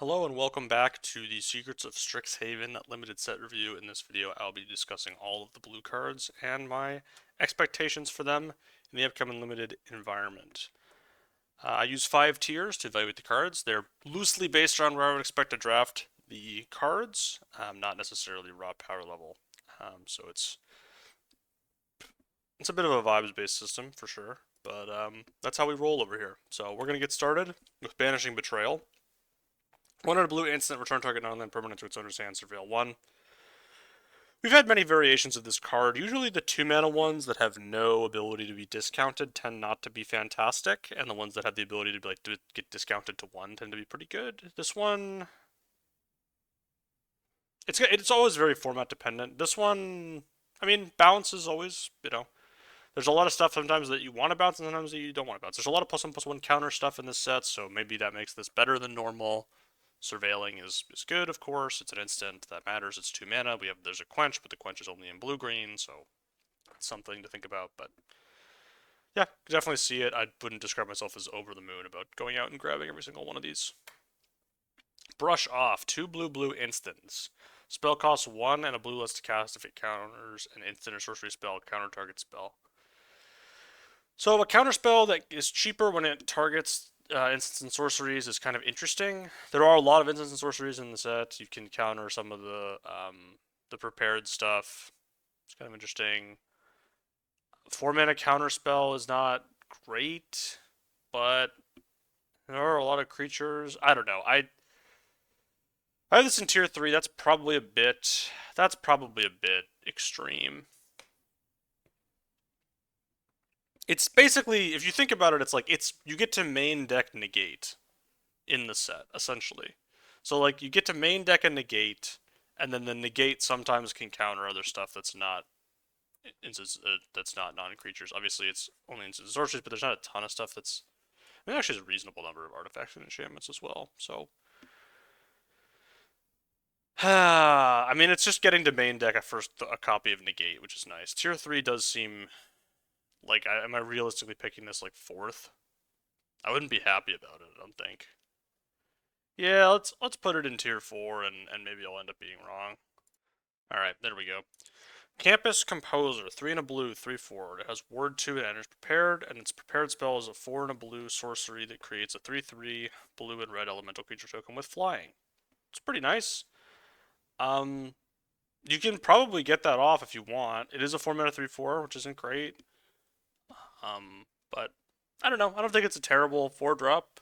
Hello and welcome back to the Secrets of Strixhaven limited set review. In this video, I'll be discussing all of the blue cards and my expectations for them in the upcoming limited environment. I use 5 tiers to evaluate the cards. They're loosely based around where I would expect to draft the cards, not necessarily raw power level. So it's a bit of a vibes-based system for sure, but that's how we roll over here. So we're gonna get started with Banishing Betrayal. 1 on a blue instant, return target non-land permanent to its owner's hand, surveil 1. We've had many variations of this card. Usually the 2-mana ones that have no ability to be discounted tend not to be fantastic, and the ones that have the ability to be get discounted to 1 tend to be pretty good. This one, it's always very format dependent. This one, I mean, bounce is always, there's a lot of stuff sometimes that you want to bounce and sometimes that you don't want to bounce. There's a lot of +1/+1 counter stuff in this set, so maybe that makes this better than normal. Surveilling is good, of course. It's an instant that matters. It's 2 mana. There's a quench, but the quench is only in blue-green, so it's something to think about. But yeah, definitely see it. I wouldn't describe myself as over the moon about going out and grabbing every single one of these. Brush Off, 2 blue instants. Spell costs 1 and a blue less to cast if it counters an instant or sorcery spell, counter target spell. So a counter spell that is cheaper when it targets instants and sorceries is kind of interesting. There are a lot of instants and sorceries in the set. You can counter some of the prepared stuff. It's kind of interesting. 4-mana counter spell is not great, but there are a lot of creatures. I don't know. I have this in tier 3. That's probably a bit extreme. It's basically, if you think about it, it's like you get to main deck negate in the set, essentially. So like you get to main deck a negate, and then the negate sometimes can counter other stuff that's not non-creatures. Obviously, it's only instants and sorceries, but there's not a ton of stuff that's. I mean, actually, there's a reasonable number of artifacts and enchantments as well. So, I mean, it's just getting to main deck a copy of negate, which is nice. Tier 3 does seem like, am I realistically picking this like 4th? I wouldn't be happy about it, I don't think. Yeah, let's put it in tier 4 and maybe I'll end up being wrong. Alright, there we go. Campus Composer, 3 and a blue, 3/4. It has word 2 and enters prepared, and its prepared spell is a 4 and a blue sorcery that creates a 3/3 blue and red elemental creature token with flying. It's pretty nice. You can probably get that off if you want. It is a 4-mana 3/4, which isn't great. But I don't know. I don't think it's a terrible 4-drop.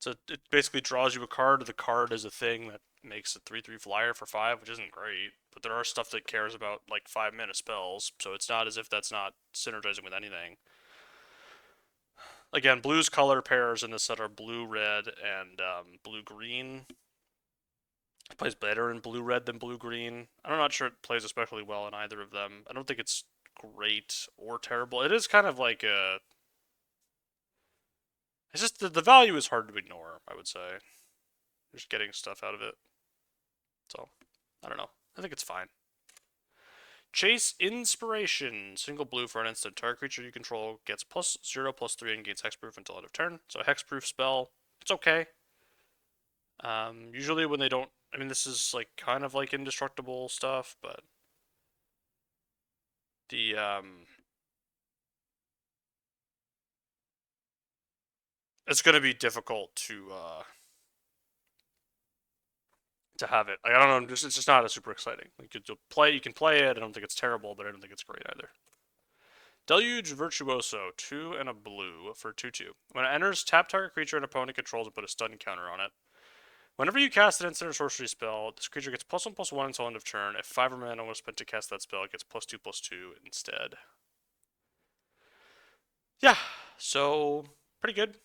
It basically draws you a card. The card is a thing that makes a 3/3 flyer for 5, which isn't great. But there are stuff that cares about like 5-mana spells, so it's not as if that's not synergizing with anything. Again, blue's color pairs in this set are blue-red and blue-green. It plays better in blue-red than blue-green. I'm not sure it plays especially well in either of them. I don't think it's great or terrible. It is kind of like a. It's just the value is hard to ignore, I would say. Just getting stuff out of it. So, I don't know. I think it's fine. Chase Inspiration. Single blue for an instant. Target creature you control gets +0/+3 and gains hexproof until end of turn. So, a hexproof spell. It's okay. Usually when they don't. I mean, this is like kind of like indestructible stuff, but. It's going to be difficult to have it. Like, I don't know, it's just not as super exciting. Like, you can play it. I don't think it's terrible, but I don't think it's great either. Deluge Virtuoso, 2 and a blue for 2/2. When it enters, tap target creature an opponent controls and put a stun counter on it. Whenever you cast an instant or sorcery spell, this creature gets +1/+1 until end of turn. If 5 or mana was spent to cast that spell, it gets +2/+2 instead. Yeah, so pretty good.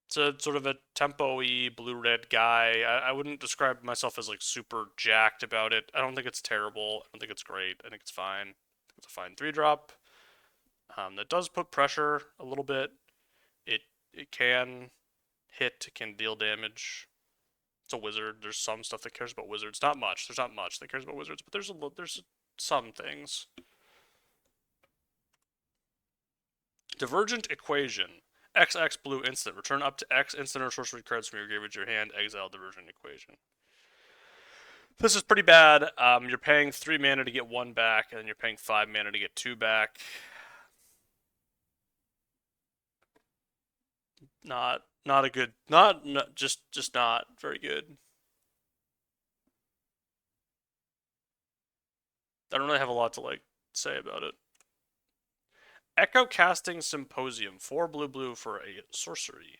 It's a sort of a tempo-y blue-red guy. I wouldn't describe myself as like super jacked about it. I don't think it's terrible. I don't think it's great. I think it's fine. It's a fine 3-drop. That does put pressure a little bit. It can hit. It can deal damage. It's a wizard. There's some stuff that cares about wizards. Not much. There's not much that cares about wizards, but there's some things. Divergent Equation. XX blue instant. Return up to X instant or sorcery cards from your graveyard to your hand. Exile diversion equation. This is pretty bad. You're paying 3 mana to get 1 back, and then you're paying 5 mana to get 2 back. Not a good, not just not very good. I don't really have a lot to like say about it. Echo Casting Symposium, 4 blue for a sorcery.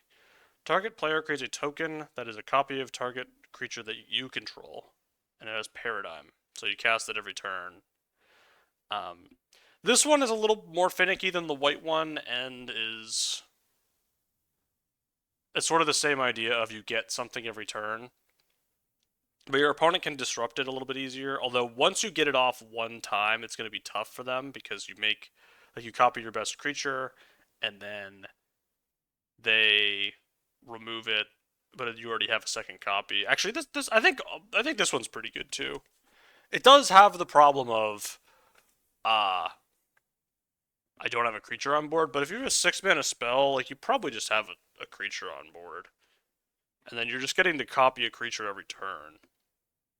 Target player creates a token that is a copy of target creature that you control, and it has Paradigm, so you cast it every turn. This one is a little more finicky than the white one, and it's sort of the same idea of you get something every turn, but your opponent can disrupt it a little bit easier. Although once you get it off one time, it's going to be tough for them because you copy your best creature, and then they remove it, but you already have a second copy. Actually, this I think this one's pretty good too. It does have the problem of I don't have a creature on board, but if you have a 6-mana spell, like you probably just have a creature on board. And then you're just getting to copy a creature every turn.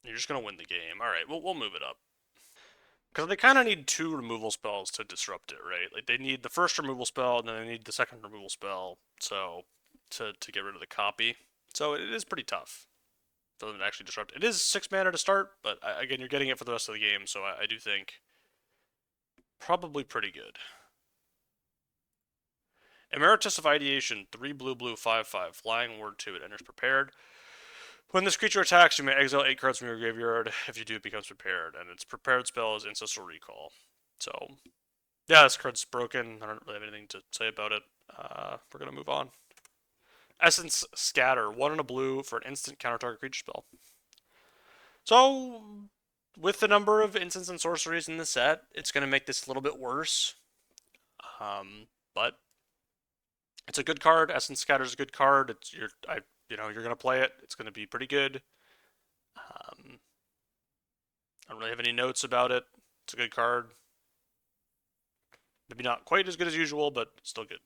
You're just gonna win the game. Alright, we'll move it up. Because they kind of need 2 removal spells to disrupt it, right? Like they need the first removal spell, and then they need the second removal spell, so to get rid of the copy. So it is pretty tough for them to actually disrupt. It is 6 mana to start, but again, you're getting it for the rest of the game, so I do think probably pretty good. Emeritus of Ideation, 3 blue 5/5, flying word 2, it enters prepared. When this creature attacks, you may exile 8 cards from your graveyard. If you do, it becomes prepared, and its prepared spell is Ancestral Recall. So, yeah, this card's broken. I don't really have anything to say about it. We're going to move on. Essence Scatter, 1 and a blue for an instant counter target creature spell. So, with the number of instants and sorceries in the set, it's going to make this a little bit worse. But it's a good card. Essence Scatter is a good card. You're gonna play it. It's gonna be pretty good. I don't really have any notes about it. It's a good card. Maybe not quite as good as usual, but still good.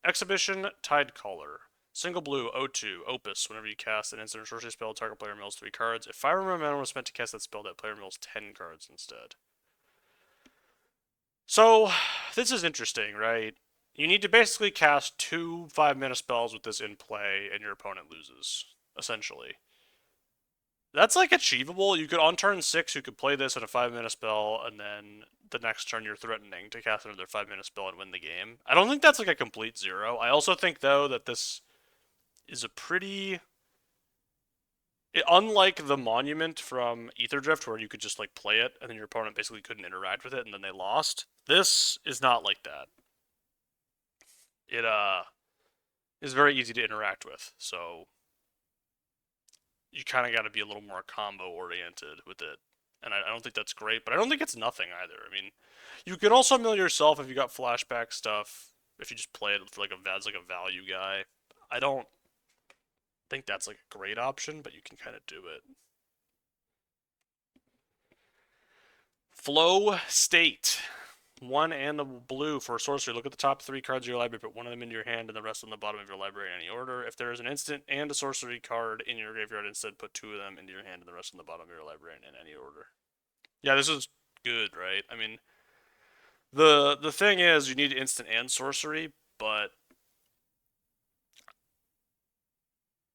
Exhibition Tidecaller. Single blue, O2, Opus. Whenever you cast an instant or sorcery spell, target player mills 3 cards. If 5 or mana was spent to cast that spell, that player mills 10 cards instead. So, this is interesting, right? You need to basically cast 2 5-mana spells with this in play, and your opponent loses, essentially. That's like achievable. You could, on turn 6, you could play this in a 5-mana spell, and then the next turn you're threatening to cast another 5-mana spell and win the game. I don't think that's like a complete zero. I also think, though, that this is a pretty... unlike the Monument from Aetherdrift, where you could just like play it, and then your opponent basically couldn't interact with it, and then they lost. This is not like that. It is very easy to interact with, so you kind of got to be a little more combo oriented with it. And I don't think that's great, but I don't think it's nothing either. I mean, you can also mill yourself if you got flashback stuff. If you just play it for like a value guy, I don't think that's like a great option, but you can kind of do it. Flow State. 1 and a blue for a sorcery. Look at the top 3 cards of your library, put 1 of them into your hand and the rest on the bottom of your library in any order. If there is an instant and a sorcery card in your graveyard, instead put 2 of them into your hand and the rest on the bottom of your library in any order. Yeah, this is good, right? I mean, the thing is, you need instant and sorcery, but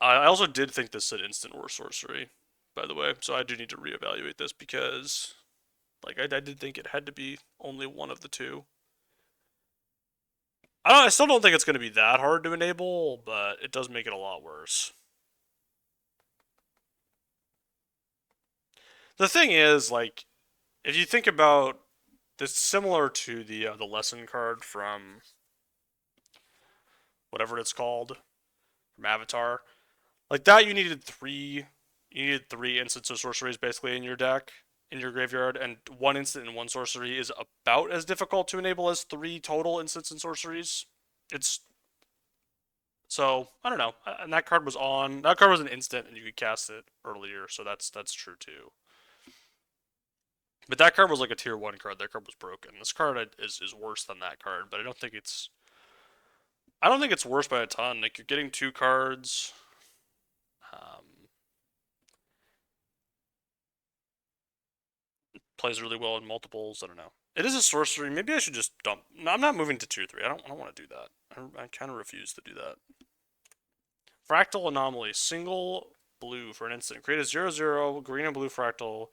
I also did think this said instant or sorcery, by the way, so I do need to reevaluate this because... like, I did think it had to be only one of the 2. I still don't think it's going to be that hard to enable, but it does make it a lot worse. The thing is, like, if you think about this, similar to the lesson card from whatever it's called, from Avatar, like that you needed 3 instances of sorceries basically in your deck, in your graveyard, and 1 instant and 1 sorcery is about as difficult to enable as 3 total instants and sorceries. It's... so, I don't know. And that card was an instant and you could cast it earlier, so that's true too. But that card was like a tier 1 card. That card was broken. This card is worse than that card, but I don't think it's I don't think it's worse by a ton. Like, you're getting 2 cards. Um, Plays really well in multiples. I don't know. It is a sorcery. Maybe I should just dump. No, I'm not moving to tier 3. I don't want to do that. I kind of refuse to do that. Fractal Anomaly. Single blue for an instant. Create a 0/0 green and blue fractal,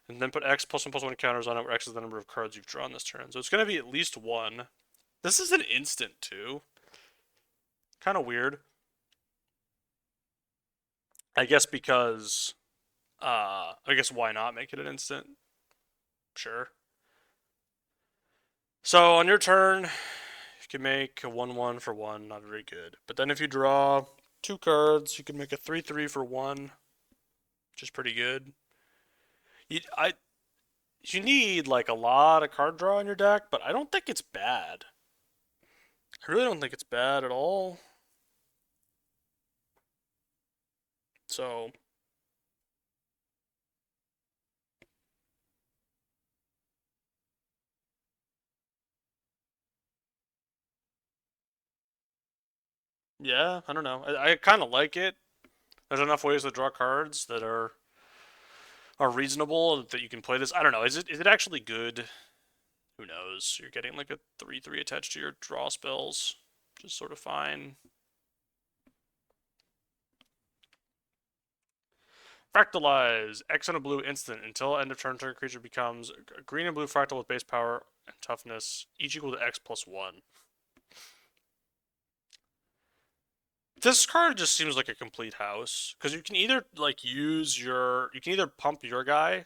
and then put X +1/+1 counters on it, where X is the number of cards you've drawn this turn. So it's going to be at least 1. This is an instant, too. Kind of weird. I guess because, I guess why not make it an instant? Sure. So on your turn, you can make a 1/1 for 1, not very good. But then if you draw 2 cards, you can make a 3/3 for 1, which is pretty good. You need like a lot of card draw in your deck, but I don't think it's bad. I really don't think it's bad at all. So yeah, I don't know. I kind of like it. There's enough ways to draw cards that are reasonable that you can play this. I don't know. Is it actually good? Who knows? You're getting like a 3/3 attached to your draw spells, which is sort of fine. Fractalize. X and a blue instant. Until end of turn, target creature becomes a green and blue fractal with base power and toughness, each equal to X +1. This card just seems like a complete house because you can either like you can either pump your guy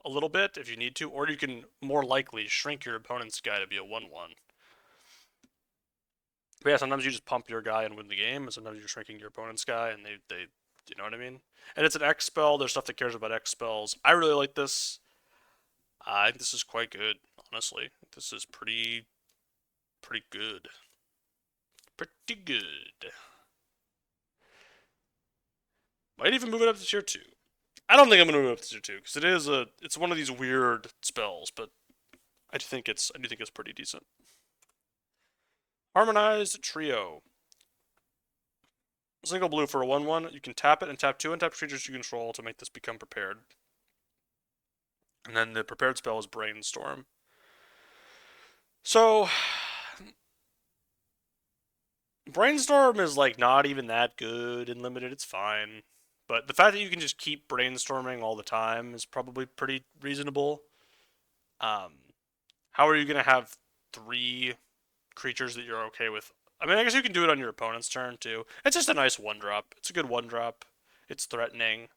a little bit if you need to, or you can more likely shrink your opponent's guy to be a 1/1. But yeah, sometimes you just pump your guy and win the game, and sometimes you're shrinking your opponent's guy and they you know what I mean? And it's an X spell. There's stuff that cares about X spells. I really like this. I think this is quite good, honestly. This is pretty good. Pretty good. Might even move it up to tier 2. I don't think I'm gonna move it up to tier 2 because it's one of these weird spells, but I do think it's pretty decent. Harmonized Trio. Single blue for a 1/1. You can tap it and tap 2 untapped creatures you control to make this become prepared. And then the prepared spell is Brainstorm. So Brainstorm is like not even that good in limited. It's fine. But the fact that you can just keep brainstorming all the time is probably pretty reasonable. Um, how are you going to have 3 creatures that you're okay with? I mean, I guess you can do it on your opponent's turn too. It's just a nice 1-drop. It's a good 1-drop. It's threatening.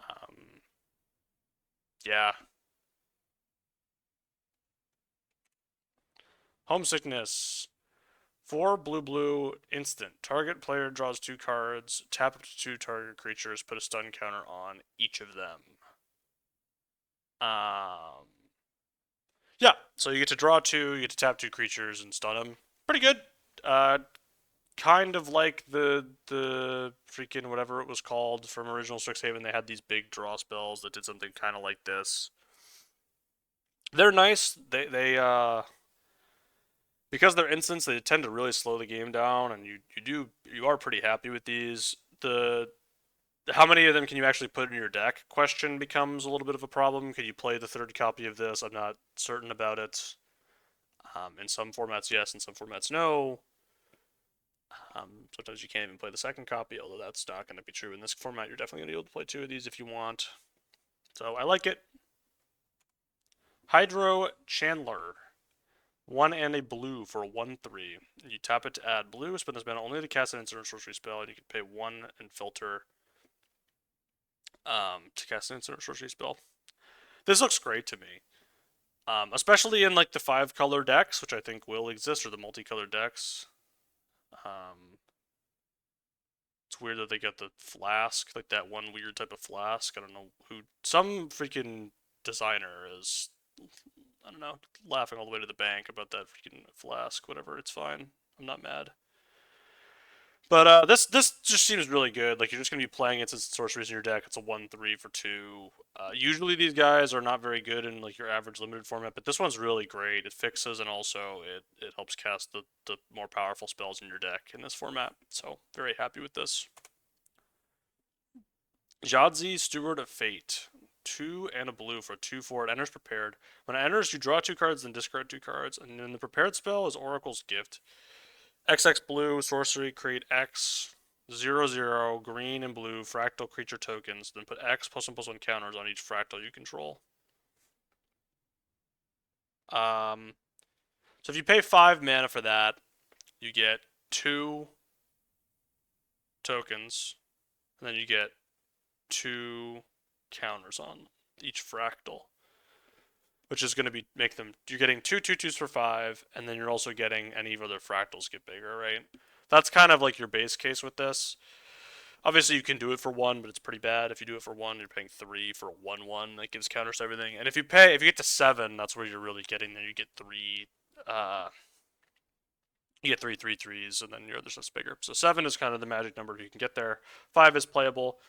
Um, yeah. Homesickness. 4 blue instant. Target player draws 2 cards. Tap up to 2 target creatures. Put a stun counter on each of them. Yeah, so you get to draw 2, you get to tap 2 creatures and stun them. Pretty good. Kind of like the freaking whatever it was called from original Strixhaven. They had these big draw spells that did something kind of like this. They're nice. They because they're instants, they tend to really slow the game down, and you are pretty happy with these. The how many of them can you actually put in your deck question becomes a little bit of a problem. Can you play the 3rd copy of this? I'm not certain about it. In some formats, yes. In some formats, no. Sometimes you can't even play the 2nd copy, although that's not going to be true in this format. You're definitely going to be able to play 2 of these if you want. So I like it. Hydro Chandler. 1 and a blue for a 1/3. You tap it to add blue, spend this mana only to cast an instant or sorcery spell, and you can pay 1 and filter to cast an instant or sorcery spell. This looks great to me. Especially in like the 5-color decks, which I think will exist, or the multicolored decks. It's weird that they got the flask, like that one weird type of flask. I don't know who. Some freaking designer is, I don't know, laughing all the way to the bank about that freaking flask. Whatever, it's fine. I'm not mad. But this just seems really good. Like you're just gonna be playing it since sorceries in your deck. It's a 1/3 for 2. Usually these guys are not very good in like your average limited format, but this one's really great. It fixes and also it helps cast the more powerful spells in your deck in this format. So very happy with this. Jadzi, Steward of Fate. 2 and a blue for 2/4. It enters prepared. When it enters, you draw 2 cards, then discard 2 cards. And then the prepared spell is Oracle's Gift. XX blue, sorcery, create X, 0/0, green and blue, fractal creature tokens. Then put X +1/+1 counters on each fractal you control. So if you pay 5 mana for that, you get 2 tokens. And then you get 2 counters on each fractal, which is going to be make them. You're getting 2/2/2s for 5, and then you're also getting any of other fractals get bigger, right? That's kind of like your base case with this. Obviously, you can do it for 1, but it's pretty bad. If you do it for 1, you're paying 3 for a 1/1 that gives counters to everything. And if you get to 7, that's where you're really getting there. You get 3. You get 3/3/3s, and then your other stuff's bigger. So 7 is kind of the magic number you can get there. 5 is playable.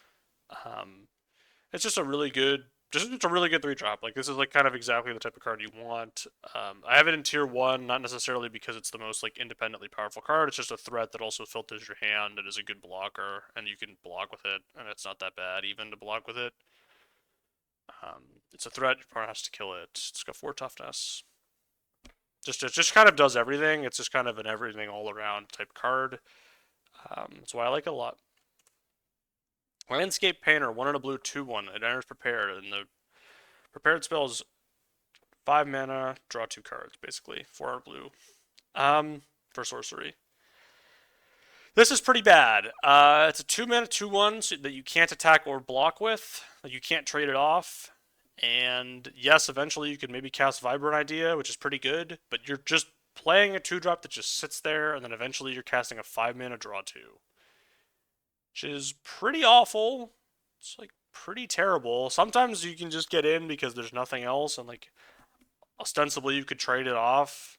It's just a really good, just a really good 3-drop. Like this is like kind of exactly the type of card you want. I have it in tier 1, not necessarily because it's the most like independently powerful card. It's just a threat that also filters your hand and is a good blocker, and you can block with it, and it's not that bad even to block with it. It's a threat. Your opponent has to kill it. It's got 4 toughness. It just kind of does everything. It's just kind of an everything all around type card. That's why I like it a lot. Landscape Painter, 1 and a blue, 2/1. It enters prepared, and the prepared spell is 5 mana, draw 2 cards, basically. 4 and a blue. For sorcery. This is pretty bad. It's a 2 mana, 2/1 so that you can't attack or block with. Like you can't trade it off. And yes, eventually you could maybe cast Vibrant Idea, which is pretty good, but you're just playing a 2-drop that just sits there, and then eventually you're casting a 5 mana draw 2. Which is pretty awful. It's like pretty terrible. Sometimes you can just get in because there's nothing else, and like ostensibly you could trade it off.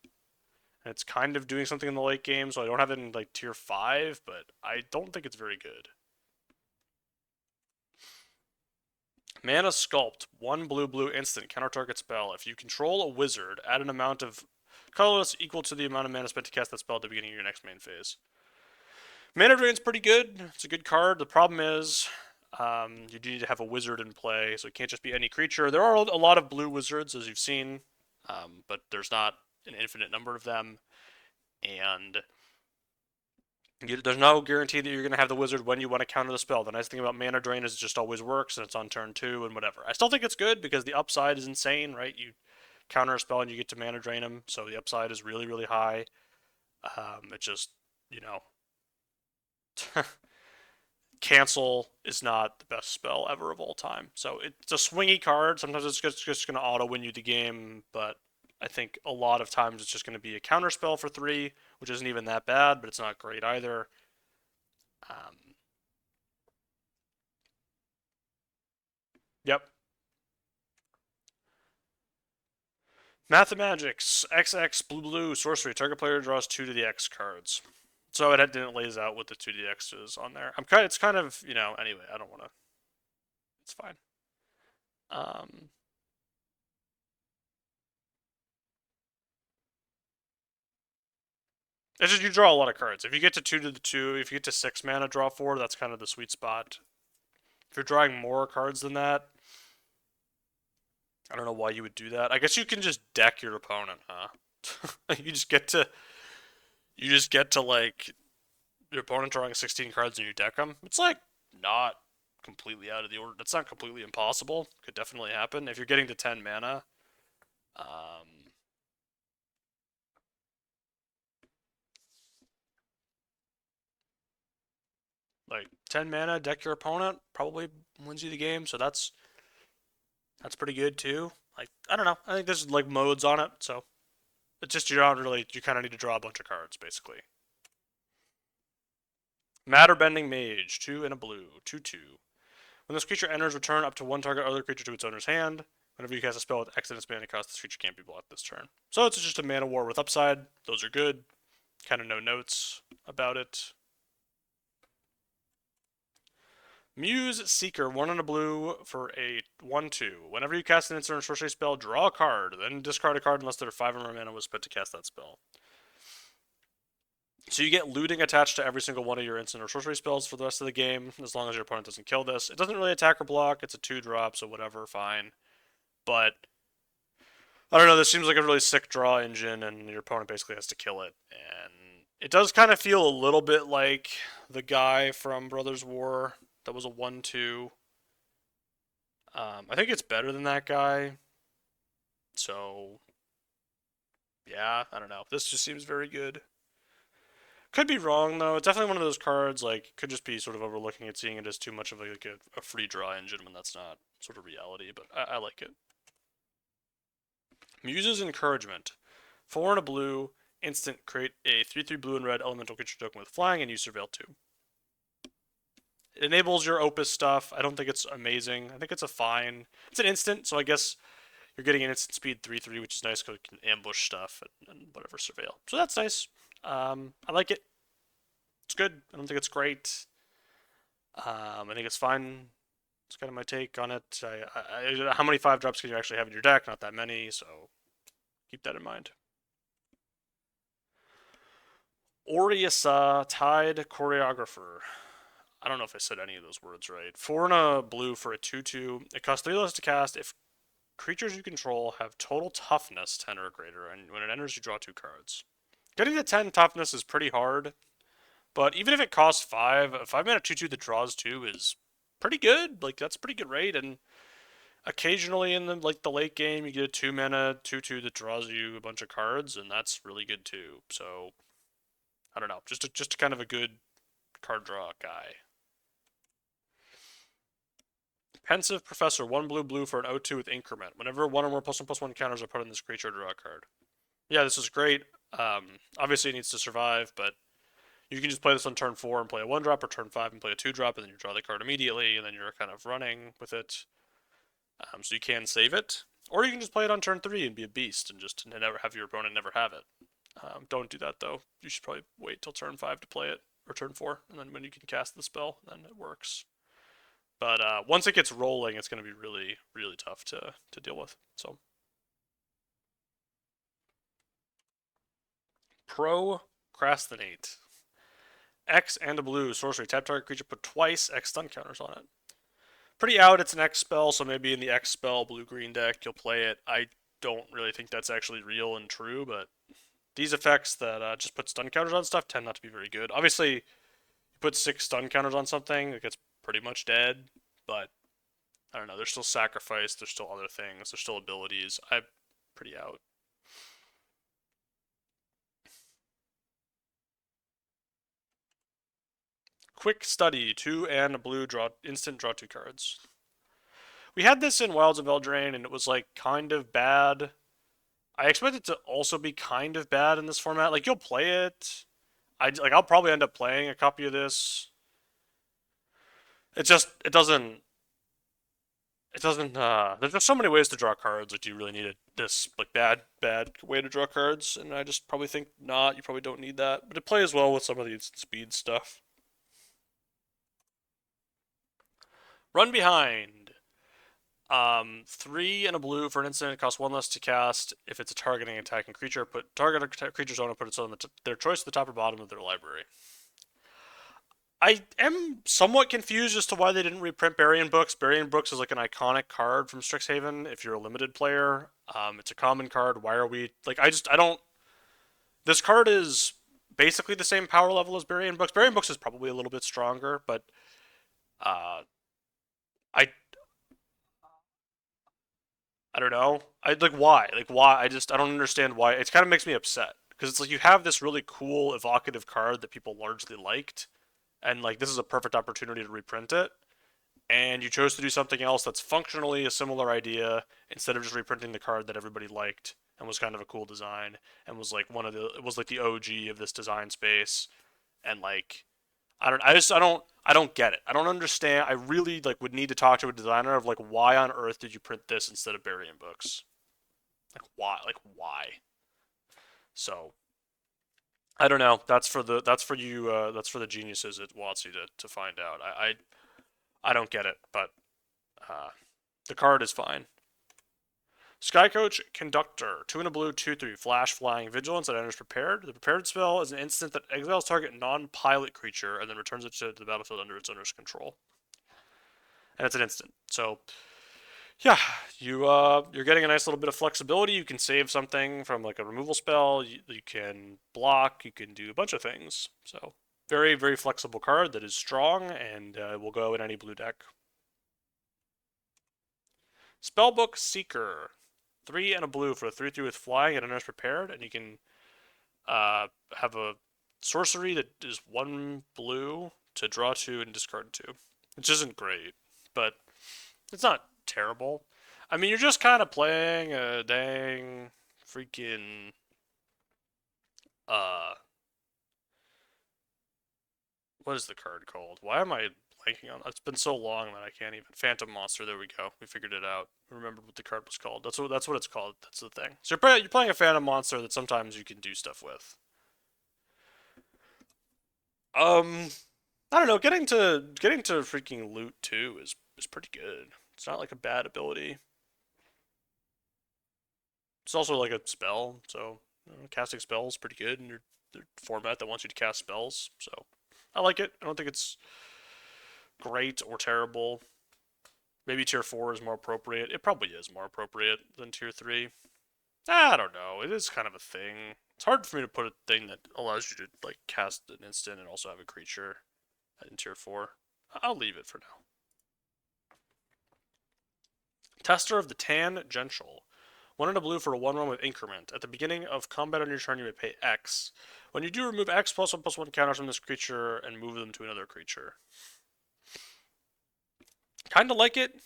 And it's kind of doing something in the late game, so I don't have it in like tier 5, but I don't think it's very good. Mana Sculpt, 1 blue instant, counter target spell. If you control a wizard, add an amount of colorless equal to the amount of mana spent to cast that spell at the beginning of your next main phase. Mana Drain's pretty good. It's a good card. The problem is you do need to have a wizard in play, so it can't just be any creature. There are a lot of blue wizards, as you've seen, but there's not an infinite number of them, and there's no guarantee that you're going to have the wizard when you want to counter the spell. The nice thing about Mana Drain is it just always works, and it's on turn 2 and whatever. I still think it's good because the upside is insane, right? You counter a spell and you get to Mana Drain them, so the upside is really, really high. It just, cancel is not the best spell ever of all time. So it's a swingy card. Sometimes it's just going to auto win you the game, but I think a lot of times it's just going to be a counter spell for 3, which isn't even that bad, but it's not great either. Yep. Mathemagics, XX, blue, sorcery. Target player draws 2 to the X cards. So it didn't lays out what the 2DX is on there. It's kind of, anyway, I don't want to. It's fine. It's just you draw a lot of cards. If you get to 2 to the 2, if you get to 6 mana draw 4, that's kind of the sweet spot. If you're drawing more cards than that, I don't know why you would do that. I guess you can just deck your opponent, huh? you just get to like your opponent drawing 16 cards and you deck them. It's like not completely out of the order. That's not completely impossible. Could definitely happen if you're getting to 10 mana. Like 10 mana, deck your opponent, probably wins you the game. So that's pretty good too. Like I don't know. I think there's like modes on it, so it's just you kind of need to draw a bunch of cards basically. Matter Bending Mage, 2 and a blue, 2/2. When this creature enters, return up to 1 target other creature to its owner's hand. Whenever you cast a spell with X in its mana cost, this creature can't be blocked this turn. So it's just a mana war with upside. Those are good. Kind of no notes about it. Muse Seeker, 1 and a blue for a 1/2. Whenever you cast an instant or sorcery spell, draw a card, then discard a card unless there are 5 or more mana was spent to cast that spell. So you get looting attached to every single one of your instant or sorcery spells for the rest of the game, as long as your opponent doesn't kill this. It doesn't really attack or block, it's a 2-drop, so whatever, fine. But, I don't know, this seems like a really sick draw engine, and your opponent basically has to kill it. And it does kind of feel a little bit like the guy from Brothers War that was a 1/2. I think it's better than that guy. So, yeah, I don't know. This just seems very good. Could be wrong though. It's definitely one of those cards like could just be sort of overlooking it, seeing it as too much of like a free draw engine when that's not sort of reality. But I like it. Muse's Encouragement, 4 and a blue, instant. Create a 3/3 blue and red elemental creature token with flying and use Surveil 2. It enables your Opus stuff. I don't think it's amazing. I think it's a fine. It's an instant, so I guess you're getting an instant speed 3/3, which is nice because it can ambush stuff and whatever Surveil. So that's nice. I like it. It's good. I don't think it's great. I think it's fine. It's kind of my take on it. How many 5-drops can you actually have in your deck? Not that many, so keep that in mind. Oriasa, Tide Choreographer. I don't know if I said any of those words right. 4 and a blue for a 2/2. It costs 3 less to cast if creatures you control have total toughness 10 or greater, and when it enters, you draw 2 cards. Getting to 10 toughness is pretty hard, but even if it costs 5, a 5-mana 2/2 that draws 2 is pretty good. Like, that's a pretty good rate, and occasionally in the late game, you get a 2-mana 2/2 that draws you a bunch of cards, and that's really good too. So, I don't know, just kind of a good card draw guy. Pensive Professor, 1 blue blue for an 0/2 with Increment. Whenever 1 or more +1/+1 counters are put on this creature, draw a card. Yeah, this is great. Obviously, it needs to survive, but you can just play this on turn 4 and play a 1-drop, or turn 5 and play a 2-drop, and then you draw the card immediately, and then you're kind of running with it. So you can save it. Or you can just play it on turn 3 and be a beast and just never have your opponent never have it. Don't do that, though. You should probably wait till turn 5 to play it, or turn 4, and then when you can cast the spell, then it works. But once it gets rolling, it's going to be really, really tough to deal with. So, Procrastinate. X and a blue sorcery. Tap target creature, put twice X stun counters on it. Pretty out. It's an X spell, so maybe in the X spell blue-green deck you'll play it. I don't really think that's actually real and true, but these effects that just put stun counters on stuff tend not to be very good. Obviously, you put 6 stun counters on something, it gets pretty much dead, but I don't know. There's still sacrifice, there's still other things, there's still abilities. I'm pretty out. Quick Study, 2 and a blue, draw instant, draw 2 cards. We had this in Wilds of Eldraine, and it was like kind of bad. I expect it to also be kind of bad in this format. Like, you'll play it. I'll probably end up playing a copy of this. It doesn't there's just so many ways to draw cards. Like, do you really need this like bad way to draw cards? And I just probably think not. You probably don't need that. But it plays well with some of the instant speed stuff. Run Behind. 3 and a blue for an instant. It costs 1 less to cast. If it's a targeting attacking creature, put target creature's owner put it on their choice at the top or bottom of their library. I am somewhat confused as to why they didn't reprint Burying Books. Burying Books is like an iconic card from Strixhaven if you're a limited player. It's a common card. Why are we like? I don't. This card is basically the same power level as Burying Books. Burying Books is probably a little bit stronger, but uh, I I don't know. I like why? Like why? I don't understand why. It kind of makes me upset because it's like you have this really cool evocative card that people largely liked, and like this is a perfect opportunity to reprint it, and you chose to do something else that's functionally a similar idea instead of just reprinting the card that everybody liked and was kind of a cool design and was like it was like the OG of this design space, and like I don't get it. I don't understand. I really like would need to talk to a designer of like why on earth did you print this instead of Burying Books? Like why? Like why? So I don't know. That's for the geniuses at WotC to find out. I don't get it, but the card is fine. Sky Coach Conductor, 2 in a blue, 2/3, flash, flying, vigilance, that enters prepared. The prepared spell is an instant that exiles target non-pilot creature and then returns it to the battlefield under its owner's control. And it's an instant. So, yeah, you're getting a nice little bit of flexibility. You can save something from like a removal spell. You can block. You can do a bunch of things. So, very, very flexible card that is strong and will go in any blue deck. Spellbook Seeker, 3 and a blue for a 3/3 with flying and enters prepared, and you can have a sorcery that is 1 blue to draw 2 and discard 2, which isn't great, but it's not terrible. I mean, you're just kind of playing a dang freaking what is the card called? Why am I blanking on? It's been so long that I can't even. Phantom Monster. There we go. We figured it out. We remembered what the card was called. That's what it's called. That's the thing. So you're playing a Phantom Monster that sometimes you can do stuff with. I don't know. Getting to freaking loot too is pretty good. It's not like a bad ability. It's also like a spell, so casting spells is pretty good in your format that wants you to cast spells. So I like it. I don't think it's great or terrible. Maybe tier 4 is more appropriate. It probably is more appropriate than tier 3. I don't know. It is kind of a thing. It's hard for me to put a thing that allows you to like cast an instant and also have a creature in tier 4. I'll leave it for now. Tester of the Tangential. 1 in a blue for a 1/1 with increment. At the beginning of combat on your turn, you may pay X. When you do, remove X +1/+1 counters from this creature and move them to another creature. Kind of like it.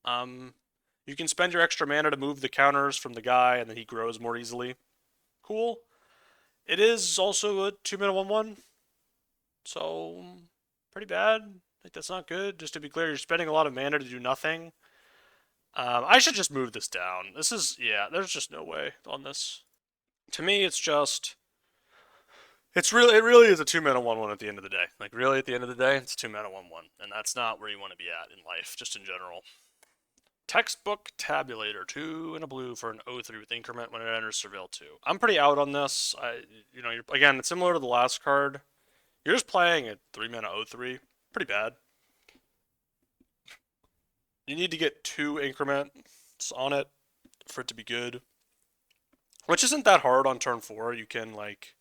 You can spend your extra mana to move the counters from the guy, and then he grows more easily. Cool. It is also a 2-mana 1/1, so pretty bad. Like that's not good. Just to be clear, you're spending a lot of mana to do nothing. I should just move this down. This is there's just no way on this. To me, it really is a 2-mana 1/1 at the end of the day. Like really, at the end of the day, it's a 2-mana 1/1, and that's not where you want to be at in life, just in general. Textbook Tabulator, 2 in a blue for an 0/3 with increment when it enters Surveil 2. I'm pretty out on this. Again, it's similar to the last card. You're just playing a 3-mana 0/3. Pretty bad. You need to get 2 increments on it for it to be good. Which isn't that hard on turn 4. You can, like,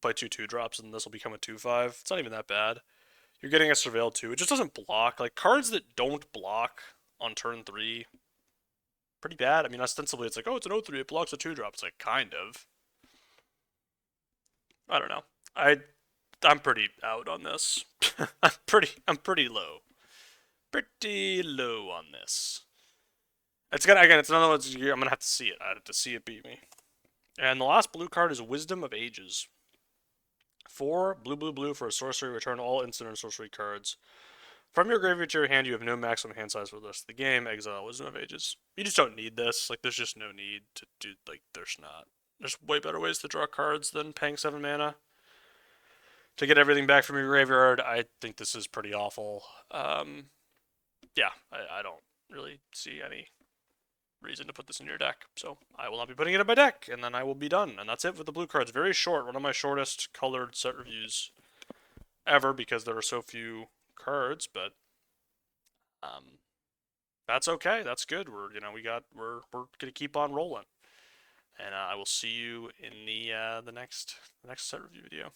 play 2/2 and this will become a 2/5. It's not even that bad. You're getting a Surveil 2. It just doesn't block. Like, cards that don't block on turn 3, pretty bad. I mean, ostensibly, it's like, oh, it's an 0/3. It blocks a 2-drop. It's like, kind of. I don't know. I'm pretty out on this. I'm pretty low. Pretty low on this. It's another one. I'm gonna have to see it. I have to see it beat me. And the last blue card is Wisdom of Ages. 4 blue for a sorcery. Return all instant and sorcery cards from your graveyard to your hand. You have no maximum hand size for the rest of the game. Exile Wisdom of Ages. You just don't need this. Like, there's just no need to do. Like, there's not. There's way better ways to draw cards than paying 7 mana to get everything back from your graveyard. I think this is pretty awful. Yeah, I don't really see any reason to put this in your deck. So I will not be putting it in my deck, and then I will be done. And that's it with the blue cards. Very short. One of my shortest colored set reviews ever because there are so few cards, but that's okay. That's good. We're gonna keep on rolling. And I will see you in the next set review video.